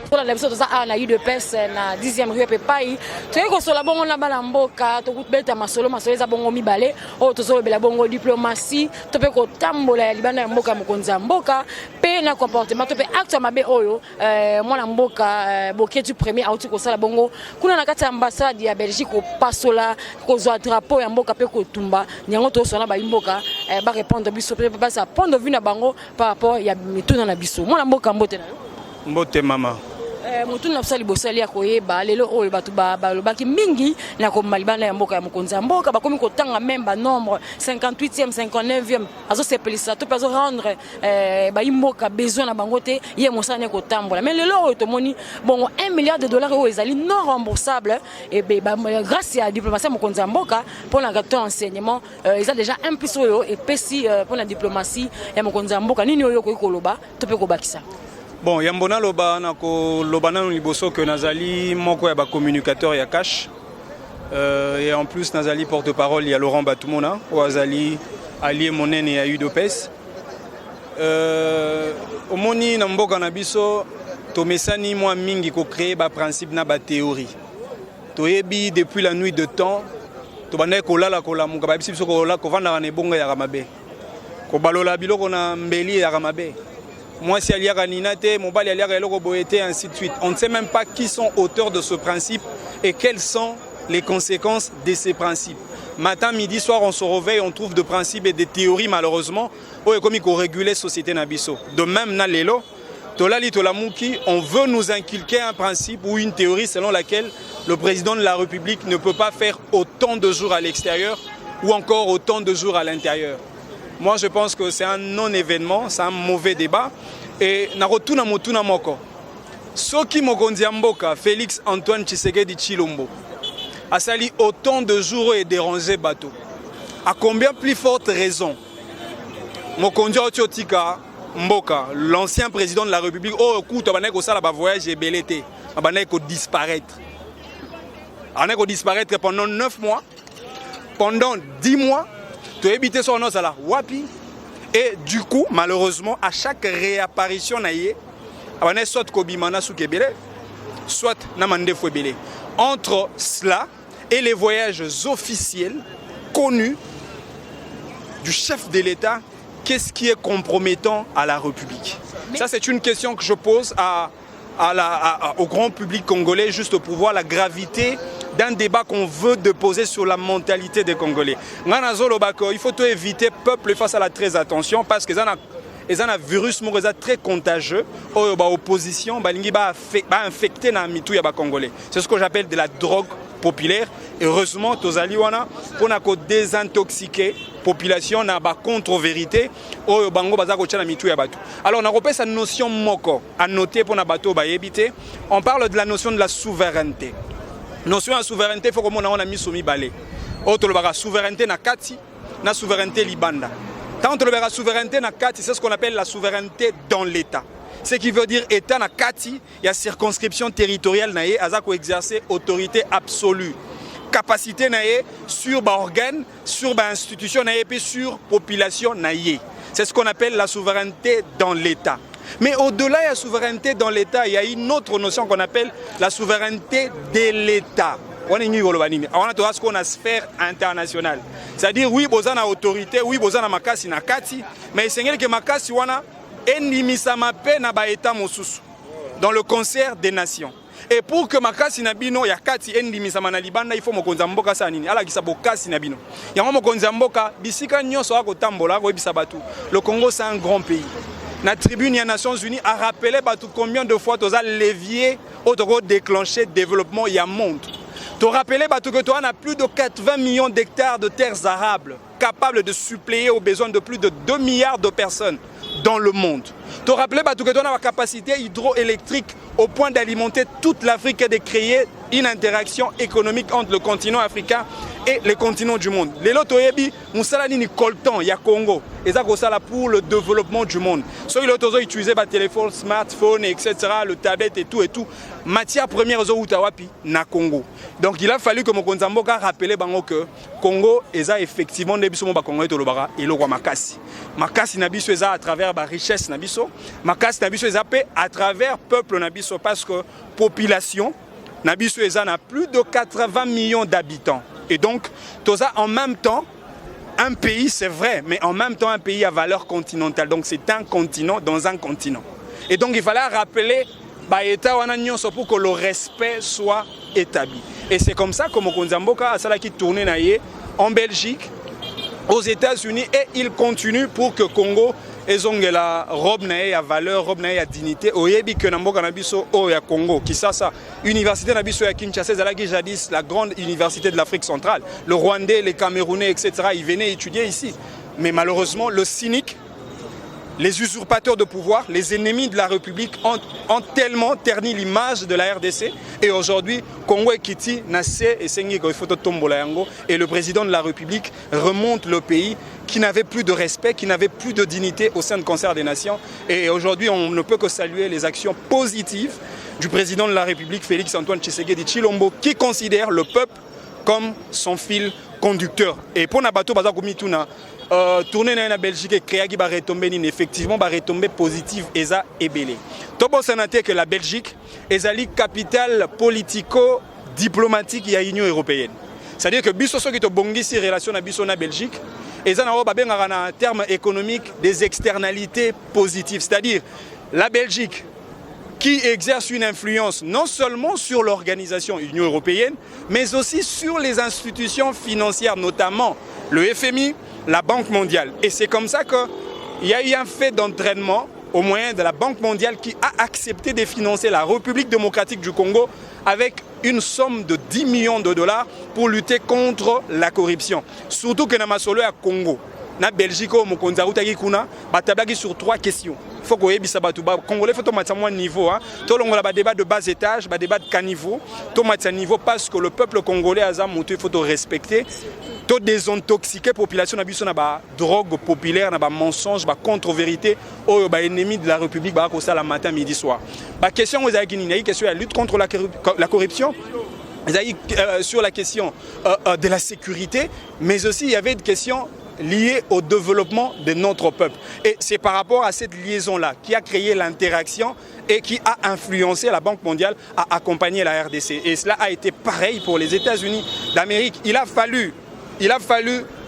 Pour la biso toza na UDPS na 10e rue Pepai toye ko sola bongo na bala mboka to kubeta masolo eza bongo mibale o tozo bela bongo diplomatie to pe ko tambola ya libanda ya mboka mokonzi ya mboka pe na comportement to pe acte mabe oyo mwana mboka Boketu premier auti ko sala bongo kuna na kati ya ambassade ya Belgique ko pasola ko zo drapeau ya mboka pe ko tumba nyango to sona ba mboka ba répondre biso pe ba sa point de vue na bango par rapport ya mituna na biso mwana mboka mbote na yo mbote mama mutu na fsali bosali ya koyeba lelo oyo batu balobaki mingi na komalibana ya mboka ya mokonzi ya mboka bakomi kotanga même ba nombre 58e 59e azo sepelisa to pezo rendre ba mboka besoin na bango te ye mosana ne kotambola mais lelo oyo tomoni bongo 1 milliard de dollars oyo ezali non remboursable et grâce à diplomatie ya mokonzi ya mboka pour la gâteau enseignement ils ont déjà un plus oyo et pesi pour la diplomatie ya mokonzi ya mboka nini oyo ko koloba to pe ko bakisa. Bon, yambona loba na ko loba na liboso que nazali moko ya ba communicateur ya cash et en plus nazali porte-parole ya Laurent Batumona ou azali allié monene ya UDPS omoni na mboka na biso to mesani moi mingi ko créer ba principe na ba théorie to yebi depuis la nuit de temps to banda ko lala ko la muka ba biso ko la ko vanda na bonga ya ramabe ko balola biloko na mbeli ya ramabe. Moi, si Aliaga Ninate, Mobali Aliaga Eloko Boete, ainsi de suite. On ne sait même pas qui sont auteurs de ce principe et quelles sont les conséquences de ces principes. Matin, midi, soir, on se réveille, on trouve des principes et des théories, malheureusement, comme il faut réguler la société Nabiso. De même, Nalelo, Tolali Tolamouki, on veut nous inculquer un principe ou une théorie selon laquelle le président de la République ne peut pas faire autant de jours à l'extérieur ou encore autant de jours à l'intérieur. Moi, je pense que c'est un non-événement, c'est un mauvais débat. Et Narotuna Motuna Moko, Soki Mokonzi Mboka, Félix Antoine Tshisekedi Tshilombo, a sali autant de jours et dérangé bateau. À combien plus forte raison Mokonzi Otiotika Mboka, l'ancien président de la République, oh écoute, on ça là voyage et belleté, on va disparaître. On va disparaître pendant 9 mois, pendant 10 mois. Et du coup, malheureusement, à chaque réapparition, soit Kobimana Soukebele, soit Namande Fouebele. Entre cela et les voyages officiels connus du chef de l'État, qu'est-ce qui est compromettant à la République? Ça, c'est une question que je pose au grand public congolais, juste pour voir la gravité d'un débat qu'on veut déposer sur la mentalité des Congolais. Il faut éviter peuple face à la très attention parce que ils ont un virus très contagieux. L'opposition va infecter les Congolais. C'est ce que j'appelle de la drogue populaire. Heureusement, pour désintoxiquer la population na ba contre-vérité. Alors, on a cette notion moko à noter pour bateau éviter. On parle de la notion de la souveraineté. Notion de souveraineté, il faut que nous ayons mis soumis balé. Autre la souveraineté na kati, na souveraineté libanda. Tant que la souveraineté na kati, c'est ce qu'on appelle la souveraineté dans l'État. Ce qui veut dire État na kati, il y a circonscription territoriale naé, azako exercer autorité absolue. Capacité naé sur organe, sur institution naé et sur population naé. C'est ce qu'on appelle la souveraineté dans l'État. Mais au-delà de la souveraineté dans l'État, il y a une autre notion qu'on appelle la souveraineté de l'État. On a ce qu'on a sphère internationale. C'est-à-dire, oui, vous avez autorité, oui, vous avez makasi na kati, mais c'est que makasi wana endimisama pe na ba État mosusu dans le concert des nations. Et pour que makasi na bino ya kati endimisama na libanda, il faut mokonza mboka sa nini ala kisa bokasi na bino. Yango mokonza mboka bisika nyonso ako tambola ko ebisa batu. Le Congo c'est un grand pays. La tribune des Nations Unies a rappelé combien de fois tu as levier au déclencher le développement il y a monde. Tu as rappelé que tu as plus de 80 millions d'hectares de terres arables capables de suppléer aux besoins de plus de 2 milliards de personnes dans le monde. Tu as rappelé que tu as la capacité hydroélectrique au point d'alimenter toute l'Afrique et de créer une interaction économique entre le continent africain et les continents du monde. Les lotoyebi, Moussalani ni coltan, ya Congo. et ça pour le développement du monde. Soit il a utilisé le téléphone, smartphone, etc., le tablette et tout. Matière première Zoutawapi na Congo. Donc il a fallu que Mokonzamboka rappelle que Congo est effectivement des bisous Congo et Tolobara et le roi Makassi. Makassi nabiso est à travers la richesse nabiso. Makassi nabiso est à travers peuple nabiso parce que population nabiso est a plus de 80 millions d'habitants. Et donc tout ça en même temps un pays, c'est vrai, mais en même temps un pays à valeur continentale. Donc c'est un continent dans un continent. Et donc il fallait rappeler pour que le respect soit établi. Et c'est comme ça que Mokonzamboka a tourné en Belgique, aux États-Unis, et il continue pour que Congo ait la robe à valeur, robe à dignité. Oyebi que Namboka Nabiso o ya Congo, qui ça, université Nabiso ya Kinshasa, jadis la grande université de l'Afrique centrale. Le Rwandais, les Camerounais, etc., ils venaient étudier ici. Mais malheureusement, le cynique, les usurpateurs de pouvoir, les ennemis de la République ont tellement terni l'image de la RDC. Et aujourd'hui, Congo et Kiti, Nassé et Sengi et le président de la République remonte le pays qui n'avait plus de respect, qui n'avait plus de dignité au sein du Concert des Nations. Et aujourd'hui, on ne peut que saluer les actions positives du président de la République, Félix Antoine Tshisekedi Tshilombo, qui considère le peuple comme son fil conducteur. Et pour Nabato Bazakumituna, tourner dans la Belgique et créer qui va retomber effectivement va retomber positive eza ebele. Tobo sanate que la Belgique est la capitale politico-diplomatique de l'Union européenne. C'est-à-dire que biso qui to bongi si relation na biso na Belgique eza na ba benga na terme économique des externalités positives. C'est-à-dire la Belgique qui exerce une influence non seulement sur l'organisation Union européenne, mais aussi sur les institutions financières, notamment le FMI, la Banque mondiale. Et c'est comme ça qu'il y a eu un fait d'entraînement au moyen de la Banque mondiale qui a accepté de financer la République démocratique du Congo avec une somme de 10 millions de dollars pour lutter contre la corruption. Surtout que dans Masolo à Congo, na Belgique, au Mokonzaoutagi Kuna, batabaki sur 3 questions. Il faut que les Congolais faut tomber à niveau. Tout le monde a débat de bas étage, débat de caniveau. Tomber à niveau parce que le peuple congolais a monté, il faut respecter. Tout désintoxiquer la population na ba drogue populaire, na ba mensonge, ba contre-vérité, ou ba ennemi de la République, ba ko ça la matin, midi, soir. La question aux Aguinini, question la lutte contre la corruption. Sur la question de la sécurité, mais aussi il y avait une question liée au développement de notre peuple. Et c'est par rapport à cette liaison-là qui a créé l'interaction et qui a influencé la Banque mondiale à accompagner la RDC. Et cela a été pareil pour les États-Unis d'Amérique. Il a fallu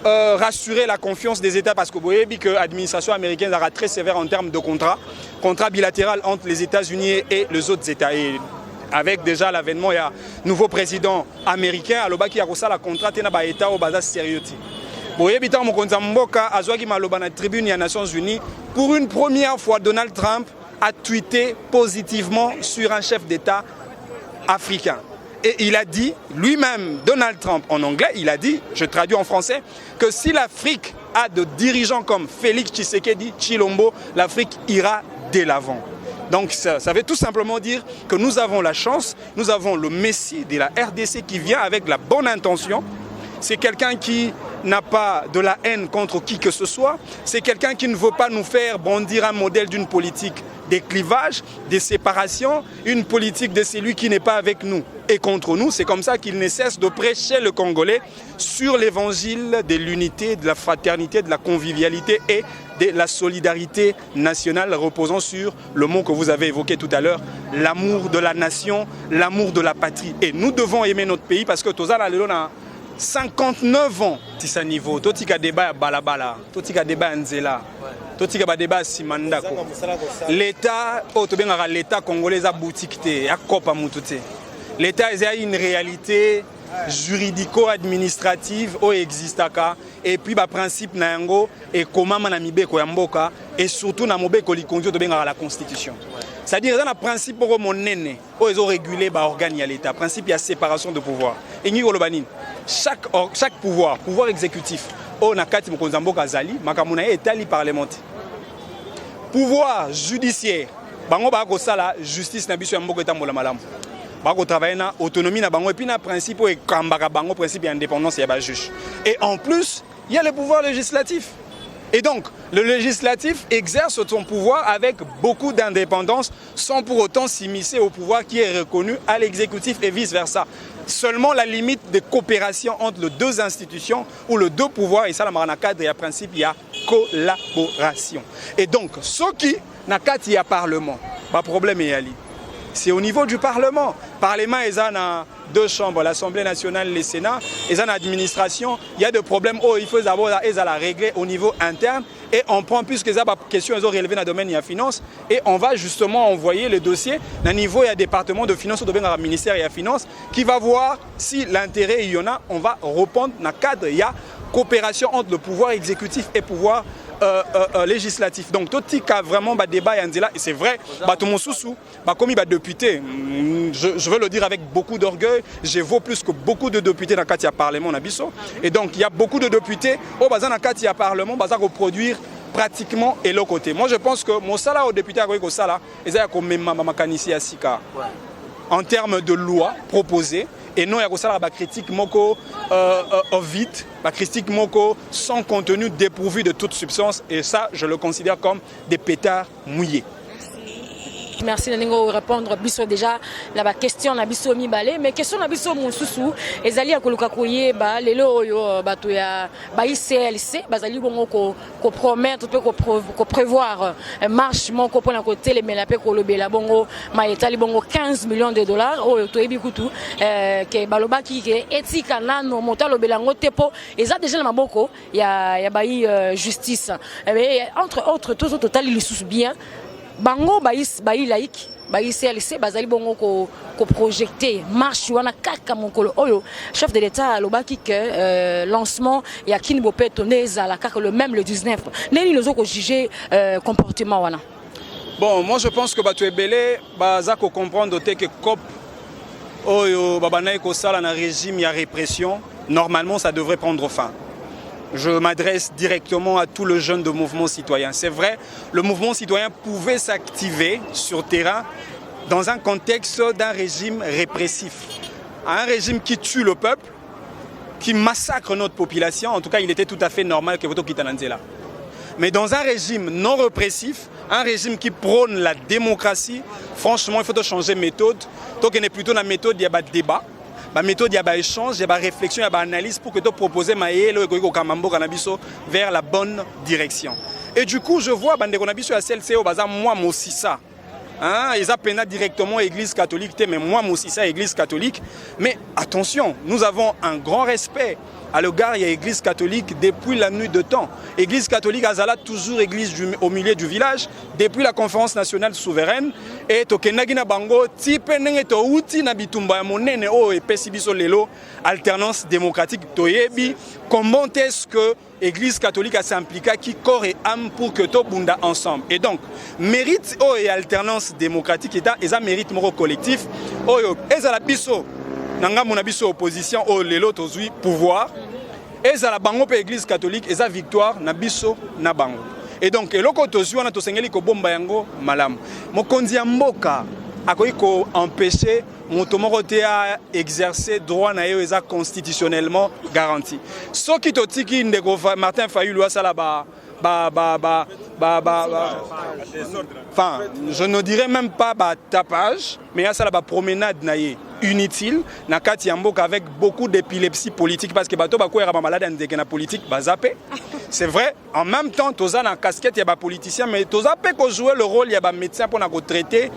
rassurer la confiance des États parce que vous voyez que l'administration américaine sera très sévère en termes de contrat bilatéral entre les États-Unis et les autres États. Et avec déjà l'avènement, il y a un nouveau président américain, qui a reçu la contrat dans l'État au bas sérieux. Vous voyez que Mokonzamboka a joué dans la tribune des Nations Unies. Pour une première fois, Donald Trump a tweeté positivement sur un chef d'État africain. Et il a dit, lui-même, Donald Trump en anglais, il a dit, je traduis en français, que si l'Afrique a de dirigeants comme Félix Tshisekedi Tshilombo, l'Afrique ira de l'avant. Donc ça veut tout simplement dire que nous avons la chance, nous avons le Messie de la RDC qui vient avec la bonne intention. C'est quelqu'un qui n'a pas de la haine contre qui que ce soit. C'est quelqu'un qui ne veut pas nous faire bondir un modèle d'une politique des clivages, des séparations, une politique de celui qui n'est pas avec nous et contre nous. C'est comme ça qu'il ne cesse de prêcher le Congolais sur l'évangile de l'unité, de la fraternité, de la convivialité et de la solidarité nationale reposant sur le mot que vous avez évoqué tout à l'heure, l'amour de la nation, l'amour de la patrie. Et nous devons aimer notre pays parce que Tozala Lelona 59 ans, c'est niveau. Totika débat balabala, totika débat nzela, totika débat simandako. L'État, l'État congolais a boutique te, a kopa mututé. L'État a une réalité juridico-administrative au existaka et puis ba principe na yango et comment na mibeko ya mboka et surtout na mobeko li conduire to benga la constitution. C'est-à-dire dans le principe pour mon nene, ils ont régulé ba organe ya l'État, principe il y a séparation de pouvoir. Et ni golobani chaque pouvoir exécutif au nakati mokonzamboka zali makamuna etali parlementaire. Pouvoir judiciaire bango ba ko sala justice na biso ya mboka etambola malamu. Bako travailler na autonomie na bango et puis na principe et kambaka bango principe d'indépendance ya ba juge. Et en plus, il y a le pouvoir législatif. Et donc, Le législatif exerce son pouvoir avec beaucoup d'indépendance sans pour autant s'immiscer au pouvoir qui est reconnu à l'exécutif et vice-versa. Seulement la limite de coopération entre les deux institutions ou les deux pouvoirs, et ça, dans le cadre, il y a principe, il y a collaboration. Et donc, ce qui n'a qu'à y a Parlement, pas problème, c'est au niveau du Parlement. Parlement, ils ont deux chambres, l'Assemblée nationale et le Sénat, ils ont l'administration, il y a des problèmes, il faut d'abord la régler au niveau interne. Et on prend, puisque les questions ont relevé dans le domaine de la finance, et on va justement envoyer le dossier au niveau du département de finances, au domaine du ministère de la finance, qui va voir si l'intérêt il y en a, on va répondre dans le cadre, il y a coopération entre le pouvoir exécutif et le pouvoir législatif. Donc tout ce cas vraiment débat et c'est vrai, tout mon sous comme il député, je veux le dire avec beaucoup d'orgueil, je vaux plus que beaucoup de députés dans le cadre du Parlement. Et donc il y a beaucoup de députés au dans le cadre du Parlement qui reproduire pratiquement et l'autre côté. Moi je pense que mon salaire au député au salaire, en termes de loi proposée, et non, il y a une critique moko vite, une critique moko sans contenu, dépourvu de toute substance. Et ça, je le considère comme des pétards mouillés. Merci de répondre biso déjà la question na biso mi balé mais question na biso monsusu ezali ya koluka koye ba lelo oyo bato ya ba ICLC bazali bongo ko promettre ko prévoir marche moko pona ko telemela pe ko lobela bongo ma etali bongo 15 millions de dollars oyo to ebi kutu ke balobaki ke etika nano mota lobela ngo tepo eza déjà na maboko ya ba justice entre autres tous au total ils sous bien bango bayi laïque bayi CLC bazali bongo ko projeter marche wana kaka mokolo oyo chef de l'état alobaki que lancement ya Kinbope toneza la kaka le même le 19 neni lozo ko juger comportement wana. Bon, moi je pense que bato ebele baza ko comprendre que COP oyo babanayi ko sala na régime ya répression normalement ça devrait prendre fin. Je m'adresse directement à tous les jeunes de mouvement citoyen. C'est vrai, le mouvement citoyen pouvait s'activer sur terrain dans un contexte d'un régime répressif. Un régime qui tue le peuple, qui massacre notre population. En tout cas, il était tout à fait normal que vous quittez là. Mais dans un régime non répressif, un régime qui prône la démocratie, franchement, il faut changer de méthode. Donc, on est plutôt dans la méthode, il y a un débat. La méthode, il y a un échange, il y a une réflexion, il y a une analyse pour que tu proposes vers la bonne direction. Et du coup, je vois que la CLC, moi aussi ça. Ils appellent directement l'Église catholique, mais moi aussi ça, l'Église catholique. Mais attention, nous avons un grand respect à l'égard de l'Église catholique depuis la nuit de temps. L'Église catholique a toujours église au milieu du village depuis la conférence nationale souveraine. Et tokenagina bango type nengeto uti na bitumba ya monene o epesi biso lelo alternance démocratique toyebi comment est-ce que l'Église catholique a s'impliqué qui corps et âme pour que tout bunda ensemble. Et donc mérite et alternance démocratique et ça mérite moro collectif oyo ezala biso nanga mona biso opposition o lelo tozui pouvoir ezala bango pe Église catholique eza victoire na biso na bango. Et donc, eloko tozui wana tosengeli ko bomba yango malamu. Mokonzi ya mboka akoki ko empêcher moto moko te a exercer droit na yo eza constitutionnellement garanti. Soki totiki ndeko Martin Fayulu asala enfin, je ne dirais même pas tapage, mais il y a la promenade inutile na kati yamboka avec beaucoup d'épilepsie politique parce que bato bakwera ba malade ndeke na politique bazapé. C'est vrai, en même temps toza na casquette ya ba politicien mais toza pe ko jouer le rôle ya ba médecin pour na ko traiter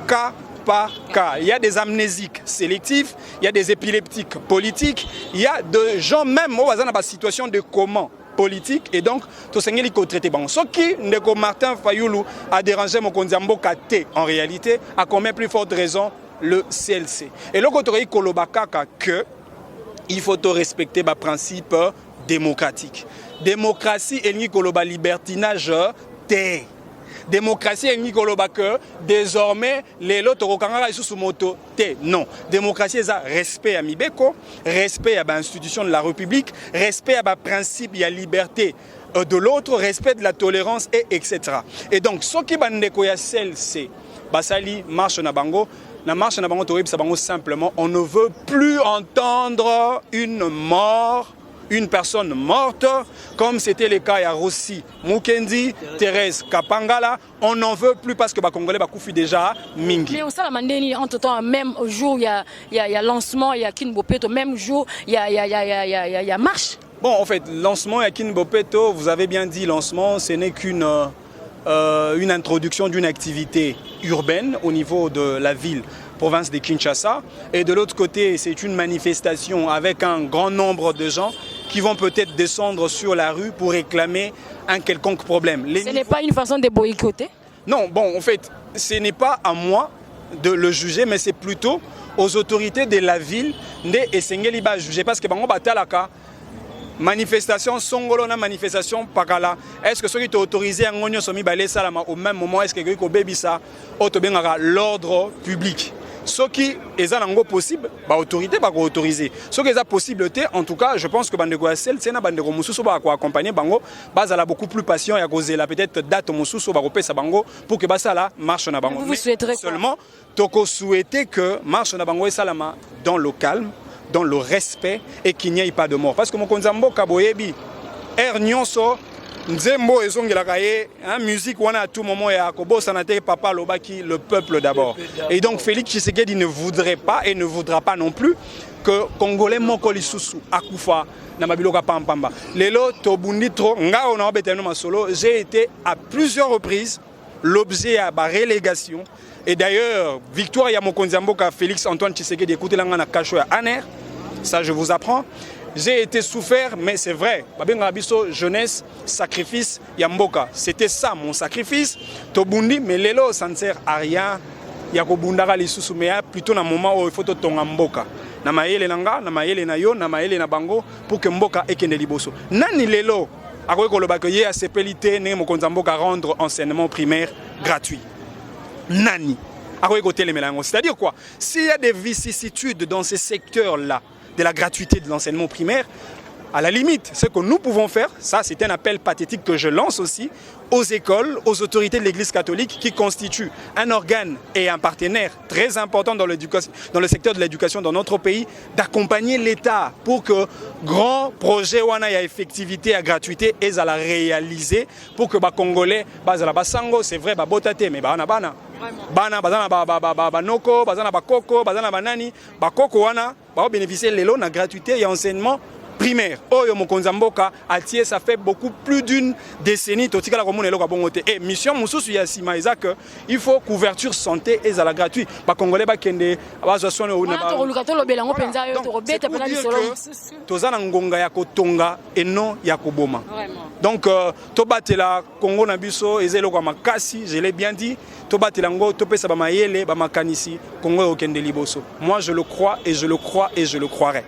cas par cas. Il y a des amnésiques sélectifs, il y a des épileptiques politiques, il y a des gens même au dans ba situation de coma politique et donc tout ce qui traité bon ce qui ndeko Martin Fayulu a dérangé mon kondiamboka té en réalité a combien plus forte raison le CLC et le côté kolobakaka que il faut respecter ba principe démocratique démocratie et ni koloba libertinage té démocratie et ni koloba que désormais les lots tokangaka sous moto té non démocratie c'est respect à mibeko respect à l'institution de la République respect à principe il y a liberté de l'autre respect de la tolérance et etc. Et donc ce qui bandeko ya CLC basali marche na bango na marche na bango to web sa bango simplement on ne veut plus entendre une mort une personne morte, comme c'était le cas à Rossi Mukendi, Thérèse Kapangala. On n'en veut plus parce que les Congolais ont déjà mingi. Mais au sein de entre-temps, même jour, il y a lancement, il y a Kinbopeto, même jour, il y a marche. Bon, en fait, lancement à Kinbopeto, vous avez bien dit, lancement, ce n'est qu'une une introduction d'une activité urbaine au niveau de la ville, province de Kinshasa. Et de l'autre côté, c'est une manifestation avec un grand nombre de gens qui vont peut-être descendre sur la rue pour réclamer un quelconque problème. Ce n'est pas une façon de boycotter? Non, bon, en fait, ce n'est pas à moi de le juger, mais c'est plutôt aux autorités de la ville de Esengeli ba juger parce que bango batalaka manifestation songolo na manifestation pakala. Est-ce que ceux qui t'ont autorisé à ngonyo somi balé salama au même moment est-ce que ko bebisa otobengaka l'ordre public? Ce qui est possible, bah autorité pas autorisé. Ce qui est possible, en tout cas, je pense que bandeko sel, c'est na bandeko mususu ba accompagner bango, base à beaucoup plus patient et à causer la peut-être date mususu ba kopesa bango pour que ça là marche na bango. Vous souhaiterez seulement toko souhaiter que marche na bango et salama dans le calme, dans le respect et qu'il n'y ait pas de mort parce que mon konzambo kaboyebi nyonso Nzembo et Zongelakaye, musique, on a à tout moment, et à Kobo, Sanate, Papa, Lobaki, le peuple d'abord. Et donc Félix Tshisekedi ne voudrait pas et ne voudra pas non plus que Congolais Mokoli Susu, Akufa, Namabiloka Pampamba. Lelo, Tobunditro, Nga, on a obétenu ma solo. J'ai été à plusieurs reprises l'objet à ma relégation. Et d'ailleurs, victoire Yamokonzamboka, Félix Antoine Tshisekedi, écoutez l'angana Kacho à Aner, ça je vous apprends. J'ai été souffert, mais c'est vrai. Babenga biso jeunesse, sacrifice, yamboka. C'était ça mon sacrifice. Tobundi, mais lelo, ça ne sert à rien. Yakobundara lisusu, mais plutôt dans un moment où il faut tonga mboka. Na maele nanga, na maele na yo, na maele na bango, pour que mboka ekende liboso. Nani lelo, akoye kolobaka ye a sepelité, ne mokonza mboka rendre enseignement primaire gratuit. Nani. Akoye kote melango. C'est-à-dire quoi? S'il y a des vicissitudes dans ces secteurs-là, de la gratuité de l'enseignement primaire, à la limite, ce que nous pouvons faire, ça c'est un appel pathétique que je lance aussi aux écoles, aux autorités de l'Église catholique qui constituent un organe et un partenaire très important dans le secteur de l'éducation dans notre pays, d'accompagner l'État pour que grand projet wana ya effectivité à gratuité et à la réaliser pour que les Congolais, c'est vrai, botate, mais bana bazana noko, bazana bakoko, bazana banani, bakoko wana ba bénéficier lelo na gratuité et enseignement primaire. Oyo mokonza mboka atie ça fait beaucoup plus d'une décennie totika la komona eloko bongote. Et mission mususu ya sima ezaka il faut couverture santé et à la gratuit. Ba congolais ba kende bazwa soin o na ba. Tozana ngonga ya kotonga et non ya koboma. Donc tobatela Congo na biso ezeloko makasi, je l'ai bien dit. Tobatela ngo topesa ba mayele ba makanisi Congo okende liboso. Moi je le crois et je le crois et je le croirai.